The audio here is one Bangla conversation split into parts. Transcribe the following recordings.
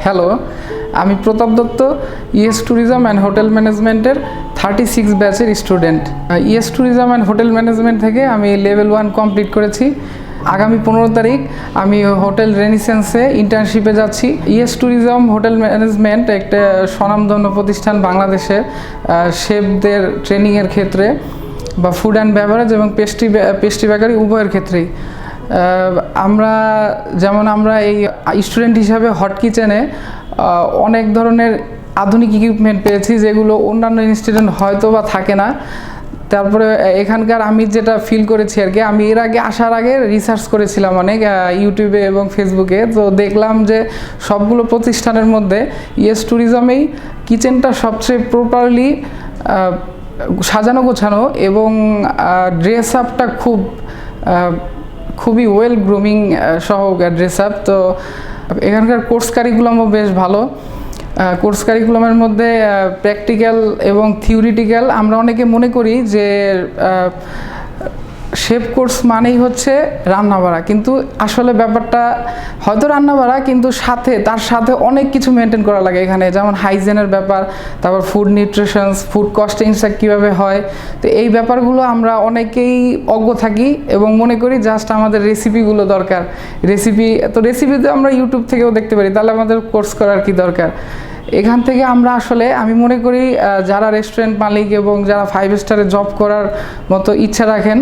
হ্যালো, আমি Pratap Dutta, ES tourism and hotel ম্যানেজমেন্টের 36 ব্যাচের student. ES tourism and hotel management থেকে আমি লেভেল 1 কমপ্লিট করেছি। আগামী 15 তারিখ আমি হোটেল রেনিসেন্সে ইন্টার্নশিপে যাচ্ছি। ইএস ট্যুরিজম হোটেল ম্যানেজমেন্ট একটা স্বনামধন্য প্রতিষ্ঠান বাংলাদেশের শেফদের ট্রেনিংয়ের ক্ষেত্রে বা ফুড অ্যান্ড বেভারেজ এবং পেস্ট্রি বেকারি উভয়ের ক্ষেত্রেই। আমরা এই স্টুডেন্ট হিসাবে হট কিচেনে অনেক ধরনের আধুনিক ইকুইপমেন্ট পেয়েছি, যেগুলো অন্যান্য ইনস্টিটিউট হয়তো বা থাকে না। তারপরে এখানকার আমি যেটা ফিল করেছি আর কি, আমি এর আগে আসার আগে রিসার্চ করেছিলাম অনেক ইউটিউবে এবং ফেসবুকে, তো দেখলাম যে সবগুলো প্রতিষ্ঠানের মধ্যে ইএস ট্যুরিজমেই কিচেনটা সবচেয়ে প্রপারলি সাজানো গোছানো এবং ড্রেস আপটা খুবই ওয়েল গ্রুমিং সহ ড্রেস আপ। তো এখানকার কোর্স কারিকুলামও বেশ ভালো। কোর্স কারিকুলামের মধ্যে প্র্যাকটিক্যাল এবং থিওরিটিক্যাল। আমরা অনেকে মনে করি যে শেফ কোর্স মানেই হচ্ছে রান্না বাড়া, কিন্তু আসলে ব্যাপারটা হয়তো রান্না বাড়া, কিন্তু তার সাথে অনেক কিছু মেনটেন করা লাগে এখানে, যেমন হাইজেনের ব্যাপার, তারপর ফুড নিউট্রিশনস, ফুড কস্টিংসটা কীভাবে হয়। তো এই ব্যাপারগুলো আমরা অনেকেই অজ্ঞ থাকি এবং মনে করি জাস্ট আমাদের রেসিপিগুলো দরকার। রেসিপি তো আমরা ইউটিউব থেকেও দেখতে পারি, তাহলে আমাদের কোর্স করার কি দরকার। এখান থেকে আমি মনে করি যারা রেস্টুরেন্ট মালিক এবং যারা 5 স্টারে জব করার মতো ইচ্ছা রাখেন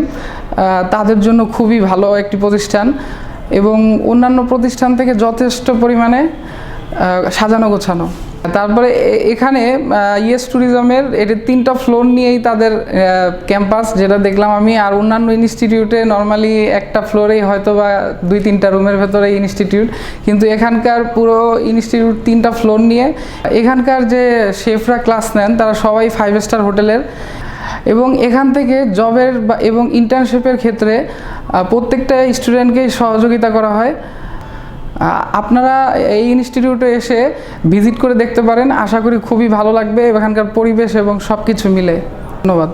তাদের জন্য খুবই ভালো একটি প্রতিষ্ঠান এবং অন্যান্য প্রতিষ্ঠান থেকে যথেষ্ট পরিমাণে সাজানো গোছানো। তারপরে এখানে ইএস ট্যুরিজমের এর 3টা ফ্লোর নিয়েই তাদের ক্যাম্পাস, যেটা দেখলাম আমি। আর অন্যান্য ইনস্টিটিউটে নর্মালি একটা ফ্লোরেই হয়তো বা 2-3টা রুমের ভেতরে ইনস্টিটিউট, কিন্তু এখানকার পুরো ইনস্টিটিউট 3টা ফ্লোর নিয়ে। এখানকার যে শেফরা ক্লাস নেন তারা সবাই 5 স্টার হোটেলের, এবং এখান থেকে জবের এবং ইন্টার্নশিপের ক্ষেত্রে প্রত্যেকটা স্টুডেন্টকেই সহযোগিতা করা হয়। আপনারা এই ইনস্টিটিউটে এসে ভিজিট করে দেখতে পারেন, আশা করি খুবই ভালো লাগবে এখানকার পরিবেশ এবং সব কিছু মিলে। ধন্যবাদ।